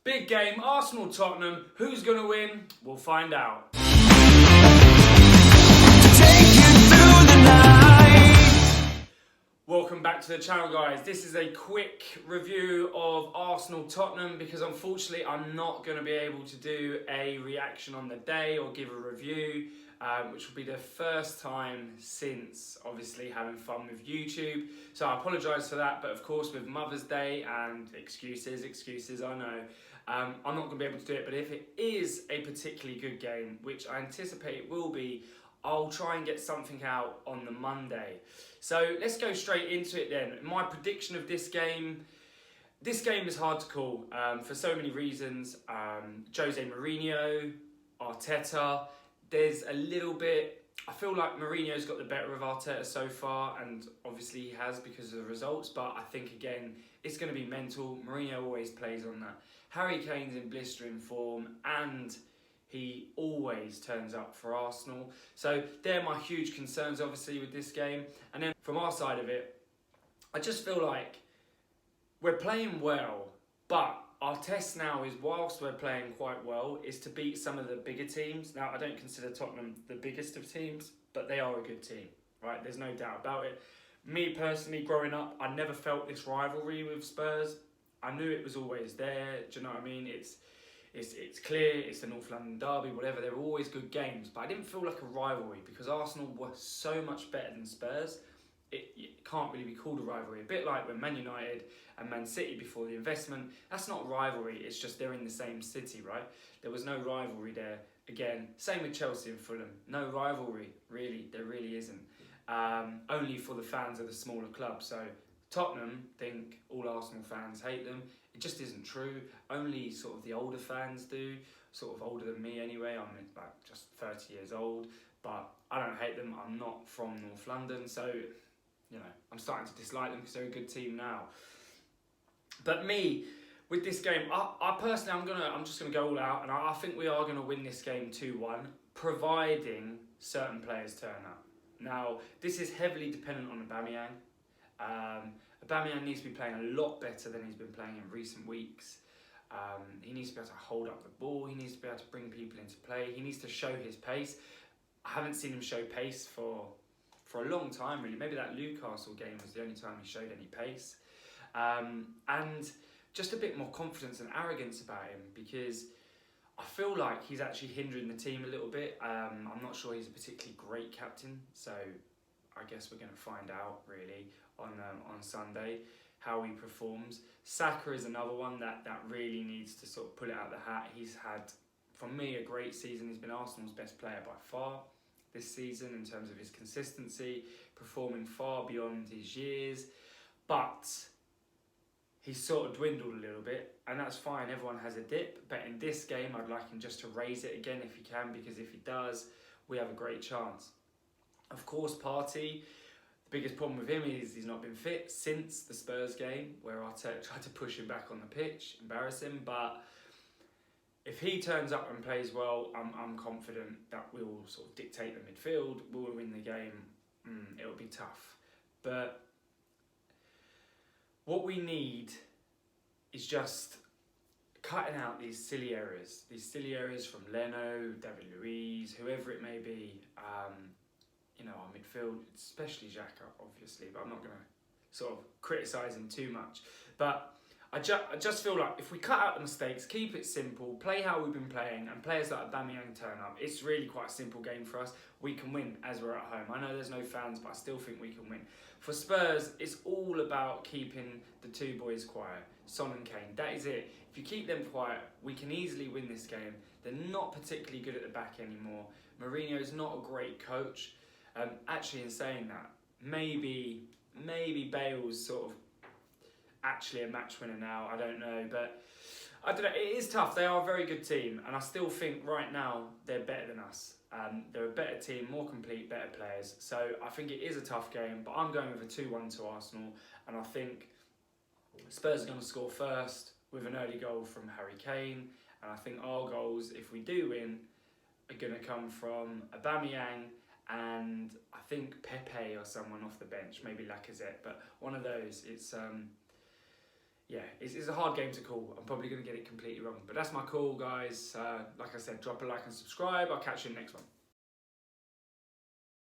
Big game, Arsenal-Tottenham. Who's going to win? We'll find out. Welcome back to the channel, guys. This is a quick review of Arsenal-Tottenham because unfortunately I'm not going to be able to do a reaction on the day or give a review, which will be the first time since obviously having fun with YouTube. So I apologise for that, but of course with Mother's Day and excuses, I know, I'm not going to be able to do it. But if it is a particularly good game, which I anticipate it will be, I'll try and get something out on the Monday. So let's go straight into it then. My prediction of this game is hard to call for so many reasons. Jose Mourinho, Arteta, there's a little bit, I feel like Mourinho's got the better of Arteta so far, and obviously he has because of the results, but I think again, it's going to be mental. Mourinho always plays on that. Harry Kane's in blistering form and he always turns up for Arsenal. So they're my huge concerns, obviously, with this game. And then from our side of it, I just feel like we're playing well, but our test now is, whilst we're playing quite well, is to beat some of the bigger teams. Now, I don't consider Tottenham the biggest of teams, but they are a good team, right? There's no doubt about it. Me personally, growing up, I never felt this rivalry with Spurs. I knew it was always there. Do you know what I mean? It's clear, it's the North London derby, whatever. They're always good games, but I didn't feel like a rivalry because Arsenal were so much better than Spurs. It can't really be called a rivalry. A bit like when Man United and Man City before the investment, that's not rivalry, it's just they're in the same city, right? There was no rivalry there. Again, same with Chelsea and Fulham. No rivalry, really, there really isn't. Only for the fans of the smaller clubs. So Tottenham think all Arsenal fans hate them. It just isn't true. Only sort of the older fans do, sort of older than me anyway. I'm like just 30 years old, but I don't hate them. I'm not from North London, so you know, I'm starting to dislike them because they're a good team now. But me, with this game, I personally, I'm just gonna go all out, and I think we are gonna win this game 2-1, providing certain players turn up. Now, this is heavily dependent on Aubameyang. Aubameyang needs to be playing a lot better than he's been playing in recent weeks. He needs to be able to hold up the ball. He needs to be able to bring people into play. He needs to show his pace. I haven't seen him show pace for a long time, really. Maybe that Newcastle game was the only time he showed any pace. And just a bit more confidence and arrogance about him, because I feel like he's actually hindering the team a little bit. I'm not sure he's a particularly great captain, so I guess we're going to find out really on Sunday how he performs. Saka is another one that really needs to sort of pull it out of the hat. He's had, for me, a great season. He's been Arsenal's best player by far this season in terms of his consistency, performing far beyond his years, but he's sort of dwindled a little bit, and that's fine. Everyone has a dip, but in this game I'd like him just to raise it again if he can, because if he does, we have a great chance. Of course, Partey, the biggest problem with him is he's not been fit since the Spurs game, where Arteta tried to push him back on the pitch, embarrass him. But if he turns up and plays well, I'm confident that we'll sort of dictate the midfield, we'll win the game. It'll be tough. But what we need is just cutting out these silly errors from Leno, David Luiz, whoever it may be. You know, our midfield, especially Xhaka, obviously, but I'm not going to sort of criticise him too much. But I just feel like if we cut out the mistakes, keep it simple, play how we've been playing, and players like Aubameyang turn up, it's really quite a simple game for us. We can win as we're at home. I know there's no fans, but I still think we can win. For Spurs, it's all about keeping the two boys quiet, Son and Kane. That is it. If you keep them quiet, we can easily win this game. They're not particularly good at the back anymore. Mourinho's not a great coach. Actually, in saying that, maybe Bale's sort of actually a match winner now. I don't know, but I don't know. It is tough. They are a very good team, and I still think right now they're better than us. They're a better team, more complete, better players. So I think it is a tough game, but I'm going with a 2-1 to Arsenal, and I think Spurs are going to score first with an early goal from Harry Kane, and I think our goals, if we do win, are going to come from Aubameyang and I think Pepe or someone off the bench, maybe Lacazette, but one of those. yeah, it's a hard game to call. I'm probably going to get it completely wrong. But that's my call, guys. Like I said, drop a like and subscribe. I'll catch you in the next one.